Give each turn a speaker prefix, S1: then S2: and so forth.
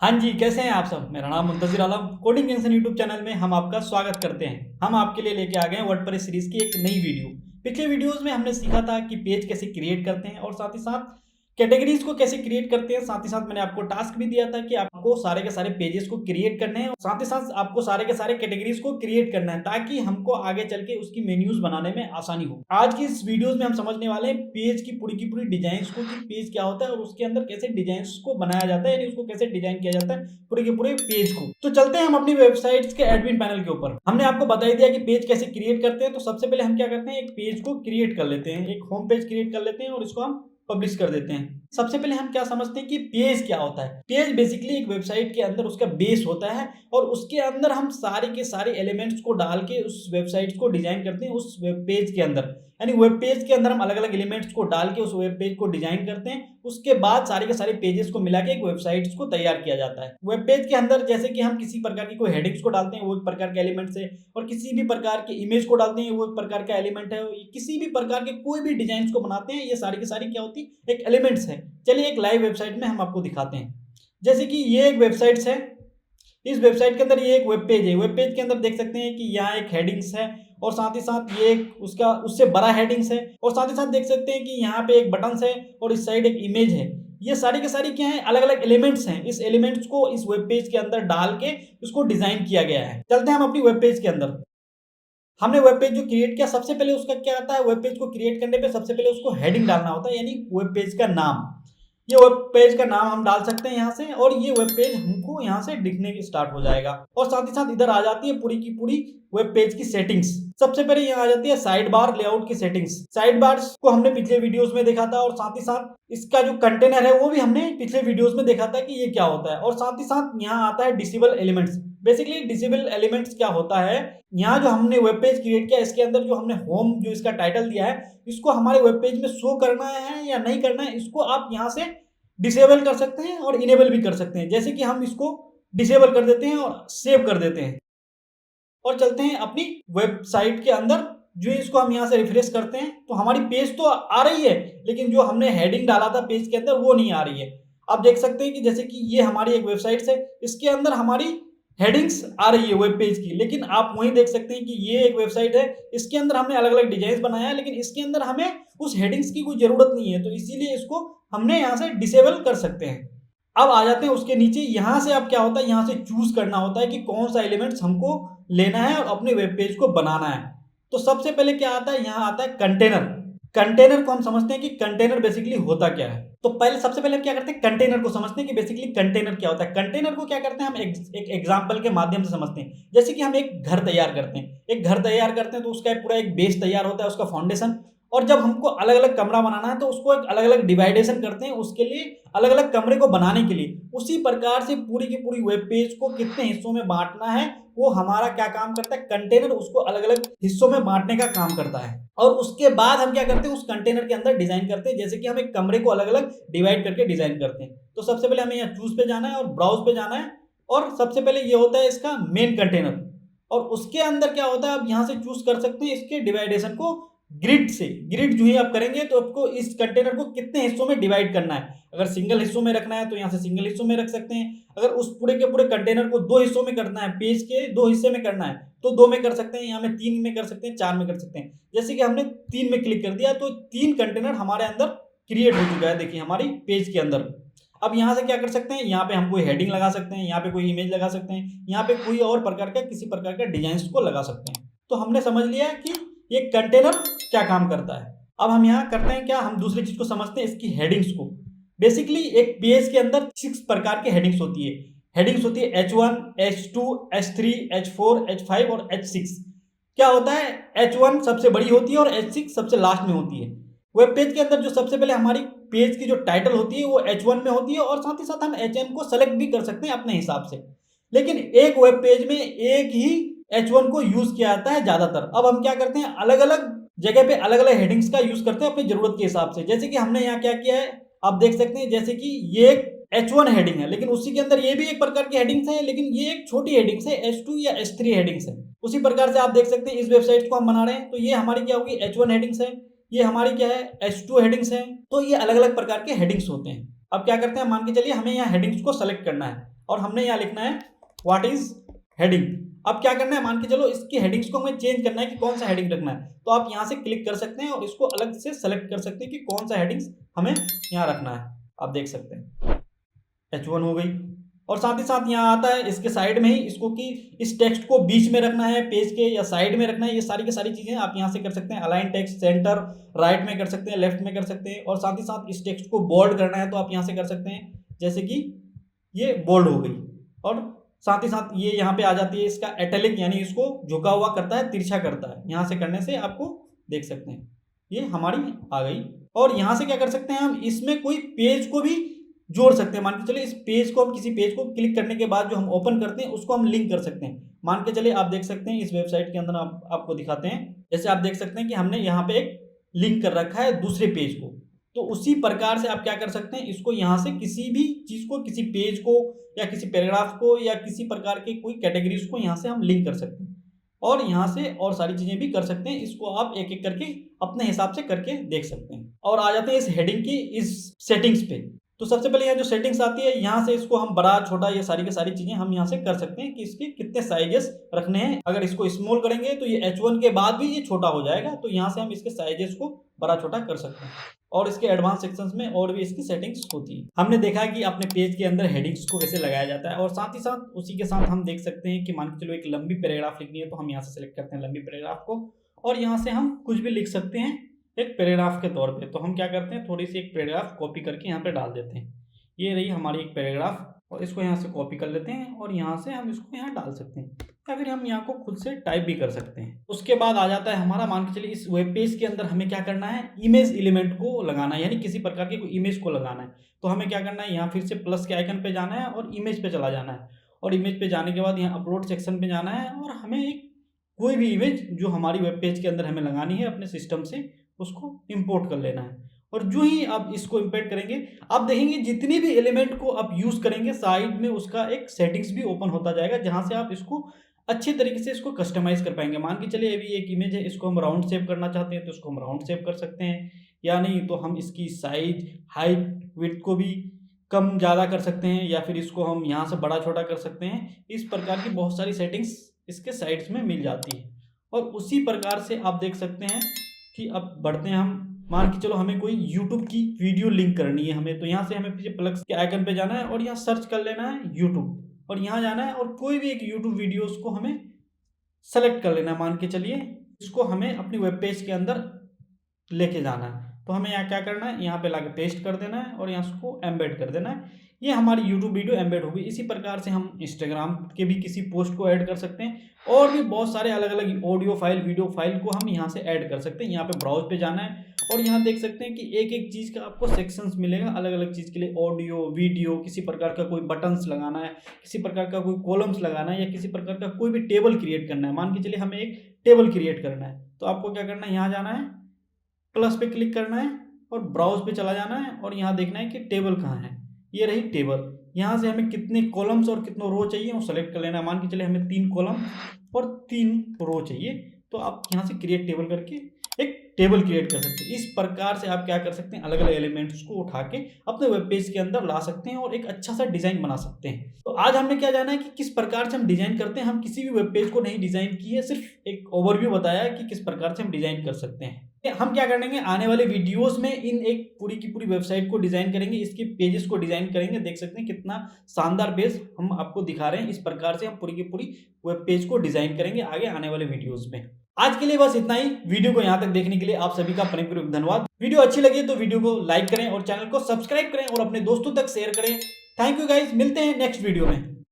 S1: हाँ जी, कैसे हैं आप सब? मेरा नाम मुंतज़िर आलम, कोडिंग जंक्शन यूट्यूब चैनल में हम आपका स्वागत करते हैं। हम आपके लिए लेके आ गए हैं वर्डप्रेस सीरीज़ की एक नई वीडियो। पिछले वीडियोज़ में हमने सीखा था कि पेज कैसे क्रिएट करते हैं और साथ ही साथ कैटेगरीज़ को कैसे क्रिएट करते हैं। साथ ही साथ मैंने आपको टास्क भी दिया था कि आपको सारे के सारे पेजेज़ को क्रिएट करने हैं और साथ ही साथ आपको सारे के सारे कैटेगरीज़ को क्रिएट करना है ताकि हमको आगे चल के उसकी मेन्यूज़ बनाने में आसानी हो। आज की इस वीडियोज़ में हम समझने वाले हैं पेज की पूरी डिज़ाइन्स को कि पेज क्या होता है और उसके अंदर कैसे डिज़ाइन्स को बनाया जाता है, यानी उसको कैसे डिज़ाइन किया जाता है पूरे के पूरे पेज को। तो चलते हैं हम अपनी वेबसाइट्स के एडमिन पैनल के ऊपर। हमने आपको बता ही दिया कि पेज कैसे क्रिएट करते हैं, तो सबसे पहले हम क्या करते हैं, एक पेज को क्रिएट कर लेते हैं, एक होम पेज क्रिएट कर लेते हैं और इसको हम पब्लिश कर देते हैं। सबसे पहले हम क्या समझते हैं कि पेज क्या होता है। पेज बेसिकली एक वेबसाइट के अंदर उसका बेस होता है और उसके अंदर हम सारे के सारे एलिमेंट्स को डाल के उस वेबसाइट को डिजाइन करते हैं उस वेब पेज के अंदर। यानी वेब पेज के अंदर हम अलग अलग एलिमेंट्स को डाल के उस वेब पेज को डिजाइन करते हैं। उसके बाद सारे के सारे पेजेस को मिला के एक वेबसाइट को तैयार किया जाता है। वेब पेज के अंदर जैसे कि हम किसी प्रकार की कोई हेडिंग्स को डालते हैं वो एक प्रकार के एलिमेंट्स है, और किसी भी प्रकार के इमेज को डालते हैं वो एक प्रकार का एलिमेंट है, किसी भी प्रकार के कोई भी डिजाइन को बनाते हैं ये सारी की सारी क्या होती है, एक एलिमेंट्स है। चलिए एक लाइव वेबसाइट में हम आपको दिखाते हैं। जैसे कि ये एक वेबसाइट है, इस वेबसाइट के अंदर ये एक वेब पेज है। वेब पेज के अंदर देख सकते हैं कि यहाँ एक हेडिंग्स है और साथ ही साथ ये एक उसका उससे बड़ा हेडिंग्स है, और साथ ही साथ देख सकते हैं कि यहाँ पे एक बटन्स है और इस साइड एक इमेज है। ये सारी के सारी क्या है, अलग अलग एलिमेंट्स हैं। इस एलिमेंट्स को इस वेब पेज के अंदर डाल के उसको डिजाइन किया गया है। चलते हैं हम अपनी वेब पेज के अंदर। हमने वेब पेज जो क्रिएट किया, सबसे पहले उसका क्या आता है, वेब पेज को क्रिएट करने पे सबसे पहले उसको हेडिंग डालना होता है, यानी वेब पेज का नाम। ये वेब पेज का नाम हम डाल सकते हैं यहाँ से, और ये वेब पेज हमको यहाँ से दिखने की स्टार्ट हो जाएगा। और साथ ही साथ इधर आ जाती है पूरी की पूरी वेब पेज की सेटिंग्स। सबसे पहले यहाँ आ जाती है साइड बार लेआउट की सेटिंग्स। साइड बार्स को हमने पिछले वीडियोस में देखा था, और साथ ही साथ इसका जो कंटेनर है वो भी हमने पिछले वीडियोस में देखा था कि ये क्या होता है। और साथ ही साथ यहाँ आता है disable elements. Basically disable elements क्या होता है, यहाँ जो हमने वेब पेज क्रिएट किया इसके अंदर जो हमने होम जो इसका टाइटल दिया है, इसको हमारे वेब पेज में शो करना है या नहीं करना है, इसको आप यहाँ से डिसेबल कर सकते हैं और इनेबल भी कर सकते हैं। जैसे कि हम इसको डिसेबल कर देते हैं और सेव कर देते हैं और चलते हैं अपनी वेबसाइट के अंदर। जो इसको हम यहाँ से रिफ्रेश करते हैं तो हमारी पेज तो आ रही है, लेकिन जो हमने हेडिंग डाला था पेज के अंदर वो नहीं आ रही है। आप देख सकते हैं कि जैसे कि ये हमारी एक वेबसाइट है, इसके अंदर हमारी हेडिंग्स आ रही है वेब पेज की, लेकिन आप वहीं देख सकते हैं कि ये एक वेबसाइट है, इसके अंदर हमने अलग अलग डिजाइन बनाया है, लेकिन इसके अंदर हमें उस हेडिंग्स की कोई जरूरत नहीं है, तो इसीलिए इसको हमने यहाँ से डिसेबल कर सकते हैं। अब आ जाते हैं उसके नीचे। यहाँ से अब क्या होता है, यहाँ से चूज करना होता है कि कौन सा एलिमेंट्स हमको लेना है और अपने वेब पेज को बनाना है। तो सबसे पहले क्या आता है, यहाँ आता है कंटेनर। कंटेनर को हम समझते हैं कि कंटेनर बेसिकली होता क्या है। तो पहले सबसे पहले हम क्या करते हैं, कंटेनर को समझते हैं कि बेसिकली कंटेनर क्या होता है। कंटेनर को क्या करते हैं, हम एक एग्जांपल के माध्यम से समझते हैं। जैसे कि हम एक घर तैयार करते हैं, एक घर तैयार करते हैं तो उसका पूरा एक बेस तैयार होता है, उसका फाउंडेशन। और जब हमको अलग अलग कमरा बनाना है तो उसको एक अलग अलग डिवाइडेशन करते हैं, उसके लिए अलग अलग कमरे को बनाने के लिए। उसी प्रकार से पूरी की पूरी वेब पेज को कितने हिस्सों में बांटना है, वो हमारा क्या काम करता है, कंटेनर उसको अलग अलग हिस्सों में बांटने का काम करता है। और उसके बाद हम क्या करते हैं, उस कंटेनर के अंदर डिजाइन करते हैं। जैसे कि हम एक कमरे को अलग अलग डिवाइड करके डिजाइन करते हैं। तो सबसे पहले हमें यहाँ चूज पे जाना है और ब्राउज पे जाना है, और सबसे पहले ये होता है इसका मेन कंटेनर। और उसके अंदर क्या होता है, आप यहाँ से चूज कर सकते हैं इसके डिवाइडेशन को ग्रिड से। ग्रिड जो ही आप करेंगे तो आपको इस कंटेनर को कितने हिस्सों में डिवाइड करना है। अगर सिंगल हिस्सों में रखना है तो यहाँ से सिंगल हिस्सों में रख सकते हैं। अगर उस पूरे के पूरे कंटेनर को दो हिस्सों में करना है, पेज के दो हिस्से में करना है, तो दो में कर सकते हैं, यहाँ में तीन में कर सकते हैं, चार में कर सकते हैं। जैसे कि हमने तीन में क्लिक कर दिया तो तीन कंटेनर हमारे अंदर क्रिएट हो चुका है, देखिए हमारी पेज के अंदर। अब यहाँ से क्या कर सकते हैं, यहाँ पे हम कोई हेडिंग लगा सकते हैं, यहाँ पे कोई इमेज लगा सकते हैं, यहाँ पे कोई और प्रकार का किसी प्रकार का डिजाइन को लगा सकते हैं। तो हमने समझ लिया कि ये कंटेनर क्या काम करता है। अब हम यहाँ करते हैं क्या, हम दूसरी चीज को समझते हैं, इसकी हेडिंग्स को। बेसिकली एक पेज के अंदर 6 प्रकार की हेडिंग्स होती है। हेडिंग्स होती है H1, H2, H3, H4, H5 और H6। क्या होता है, H1 सबसे बड़ी होती है और H6 सबसे लास्ट में होती है। वेब पेज के अंदर जो सबसे पहले हमारी पेज की जो टाइटल होती है वो H1 में होती है, और साथ ही साथ हम HN को सेलेक्ट भी कर सकते हैं अपने हिसाब से। लेकिन एक वेब पेज में एक ही H1 को यूज किया जाता है ज्यादातर। अब हम क्या करते हैं, अलग अलग जगह पे अलग अलग हेडिंग्स का यूज करते हैं अपनी जरूरत के हिसाब से। जैसे कि हमने यहाँ क्या किया है, आप देख सकते हैं, जैसे कि ये एक H1 हेडिंग है, लेकिन उसी के अंदर ये भी एक प्रकार की हेडिंग्स है, लेकिन ये एक छोटी हेडिंग्स है, H2 या H3 हेडिंग्स है। उसी प्रकार से आप देख सकते हैं इस वेबसाइट को हम बना रहे हैं तो ये हमारी क्या होगी, H1 हेडिंग्स है, ये हमारी क्या है, H2 हेडिंग्स है। तो ये अलग अलग प्रकार के हेडिंग्स होते हैं। अब क्या करते हैं, मान के चलिए हमें यहाँ हेडिंग्स को सेलेक्ट करना है और हमने यहाँ लिखना है व्हाट इज हेडिंग। अब क्या करना है, मान के चलो इसकी हेडिंग्स को हमें चेंज करना है कि कौन सा हेडिंग रखना है, तो आप यहाँ से क्लिक कर सकते हैं और इसको अलग से सेलेक्ट कर सकते हैं कि कौन सा हेडिंग्स हमें यहाँ रखना है। आप देख सकते हैं H1 हो गई। और साथ ही साथ यहाँ आता है इसके साइड में ही इसको कि इस टेक्स्ट को बीच में रखना है पेज के या साइड में रखना है, ये सारी की सारी चीजें आप यहाँ से कर सकते हैं। अलाइन टेक्स्ट सेंटर राइट में कर सकते हैं, लेफ्ट में कर सकते हैं। और साथ ही साथ इस टेक्स्ट को बोल्ड करना है तो आप यहाँ से कर सकते हैं, जैसे कि ये बोल्ड हो गई। और साथ ही साथ ये यहाँ पे आ जाती है इसका इटैलिक, यानी इसको झुका हुआ करता है, तिरछा करता है। यहाँ से करने से आपको देख सकते हैं ये हमारी आ गई। और यहाँ से क्या कर सकते हैं, हम इसमें कोई पेज को भी जोड़ सकते हैं। मान के चलिए इस पेज को, हम किसी पेज को क्लिक करने के बाद जो हम ओपन करते हैं उसको हम लिंक कर सकते हैं। मान के चलिए आप देख सकते हैं इस वेबसाइट के अंदर आपको दिखाते हैं, जैसे आप देख सकते हैं कि हमने यहाँ पे एक लिंक कर रखा है दूसरे पेज को। तो उसी प्रकार से आप क्या कर सकते हैं, इसको यहाँ से किसी भी चीज को, किसी पेज को या किसी पैराग्राफ को या किसी प्रकार के कोई कैटेगरीज को यहाँ से हम लिंक कर सकते हैं और यहाँ से और सारी चीजें भी कर सकते हैं। इसको आप एक एक करके अपने हिसाब से करके देख सकते हैं। और आ जाते हैं इस हेडिंग की इस सेटिंग्स पे। तो सबसे पहले यहाँ जो सेटिंग्स आती है, यहाँ से इसको हम बड़ा छोटा ये सारी की सारी चीजें हम यहाँ से कर सकते हैं कि इसके कितने साइजेस रखने हैं। अगर इसको स्मॉल करेंगे तो ये H1 के बाद भी ये छोटा हो जाएगा, तो यहाँ से हम इसके साइजेस को बड़ा छोटा कर सकते हैं। और इसके एडवांस सेक्शंस में और भी इसकी सेटिंग्स होती है। हमने देखा है कि अपने पेज के अंदर हेडिंग्स को कैसे लगाया जाता है। और साथ ही साथ उसी के साथ हम देख सकते हैं कि मान के चलो एक लंबी पैराग्राफ लिखनी है तो हम यहाँ से सिलेक्ट करते हैं लंबी पैराग्राफ को और यहाँ से हम कुछ भी लिख सकते हैं एक पैराग्राफ के तौर पे। तो हम क्या करते हैं, थोड़ी सी एक पैराग्राफ कॉपी करके यहाँ पे डाल देते हैं। ये रही हमारी एक पैराग्राफ और इसको यहाँ से कॉपी कर लेते हैं और यहाँ से हम इसको यहाँ डाल सकते हैं या फिर हम यहाँ को खुद से टाइप भी कर सकते हैं। उसके बाद आ जाता है हमारा, मान के चलिए इस वेब पेज के अंदर हमें क्या करना है, इमेज एलिमेंट को लगाना है, यानी किसी प्रकार के कोई इमेज को लगाना है। तो हमें क्या करना है, यहाँ फिर से प्लस के आइकन पे जाना है और इमेज पे चला जाना है। और इमेज पे जाने के बाद यहाँ अपलोड सेक्शन पे जाना है और हमें एक कोई भी इमेज जो हमारी वेब पेज के अंदर हमें लगानी है अपने सिस्टम से उसको इम्पोर्ट कर लेना है। और जो ही आप इसको इंपोर्ट करेंगे आप देखेंगे जितनी भी एलिमेंट को आप यूज करेंगे साइड में उसका एक सेटिंग्स भी ओपन होता जाएगा, जहां से आप इसको अच्छे तरीके से इसको कस्टमाइज कर पाएंगे। मान के चलिए अभी एक इमेज है, इसको हम राउंड शेप करना चाहते हैं तो इसको हम राउंड शेप कर सकते हैं, या नहीं तो हम इसकी साइज हाइट विड्थ को भी कम ज़्यादा कर सकते हैं, या फिर इसको हम यहाँ से बड़ा छोटा कर सकते हैं। इस प्रकार की बहुत सारी सेटिंग्स इसके साइड्स में मिल जाती है। और उसी प्रकार से आप देख सकते हैं कि अब बढ़ते हैं हम, मान के चलो हमें कोई YouTube की वीडियो लिंक करनी है हमें, तो यहाँ से हमें पीछे प्लस के आइकन पे जाना है और यहाँ सर्च कर लेना है YouTube और यहाँ जाना है और कोई भी एक YouTube वीडियोस को हमें सेलेक्ट कर लेना है। मान के चलिए इसको हमें अपनी वेब पेज के अंदर लेके जाना है, तो हमें यहाँ क्या करना है, यहाँ पे लाके पेस्ट कर देना है और यहाँ उसको एम्बेड कर देना है। ये हमारी YouTube वीडियो एम्बेड होगी। इसी प्रकार से हम Instagram के भी किसी पोस्ट को ऐड कर सकते हैं और भी बहुत सारे अलग अलग ऑडियो फाइल वीडियो फाइल को हम यहाँ से ऐड कर सकते हैं। यहाँ पे ब्राउज पे जाना है और यहाँ देख सकते हैं कि एक एक चीज़ का आपको सेक्शंस मिलेगा अलग अलग चीज़ के लिए, ऑडियो वीडियो, किसी प्रकार का कोई बटन्स लगाना है, किसी प्रकार का कोई कॉलम्स लगाना है या किसी प्रकार का कोई भी टेबल क्रिएट करना है। मान के चलिए हमें एक टेबल क्रिएट करना है तो आपको क्या करना है, यहाँ जाना है, प्लस पे क्लिक करना है और ब्राउज पे चला जाना है और यहाँ देखना है कि टेबल कहाँ है। ये रही टेबल। यहाँ से हमें कितने कॉलम्स और कितने रो चाहिए वो सेलेक्ट कर लेना है। मान के चले हमें 3 कॉलम और 3 रो चाहिए, तो आप यहाँ से क्रिएट टेबल करके एक टेबल क्रिएट कर सकते हैं। इस प्रकार से आप क्या कर सकते हैं, अलग अलग एलिमेंट्स को उठा के अपने वेब पेज के अंदर ला सकते हैं और एक अच्छा सा डिजाइन बना सकते हैं। तो आज हमने क्या जाना है कि किस प्रकार से हम डिजाइन करते हैं। हम किसी भी वेब पेज को नहीं डिजाइन किए, सिर्फ एक ओवरव्यू बताया है कि किस प्रकार से हम डिजाइन कर सकते हैं। हम क्या करेंगे, आने वाले वीडियोस में इन एक पूरी की पूरी वेबसाइट को डिजाइन करेंगे, इसके पेजेस को डिजाइन करेंगे। देख सकते हैं कितना शानदार पेज हम आपको दिखा रहे हैं। इस प्रकार से हम पूरी की पूरी वेब पेज को डिजाइन करेंगे आगे आने वाले वीडियोस में। आज के लिए बस इतना ही। वीडियो को यहाँ तक देखने के लिए आप सभी का प्रेमपूर्वक धन्यवाद। वीडियो अच्छी लगी तो वीडियो को लाइक करें और चैनल को सब्सक्राइब करें और अपने दोस्तों तक शेयर करें। थैंक यू गाइस, मिलते हैं नेक्स्ट वीडियो में।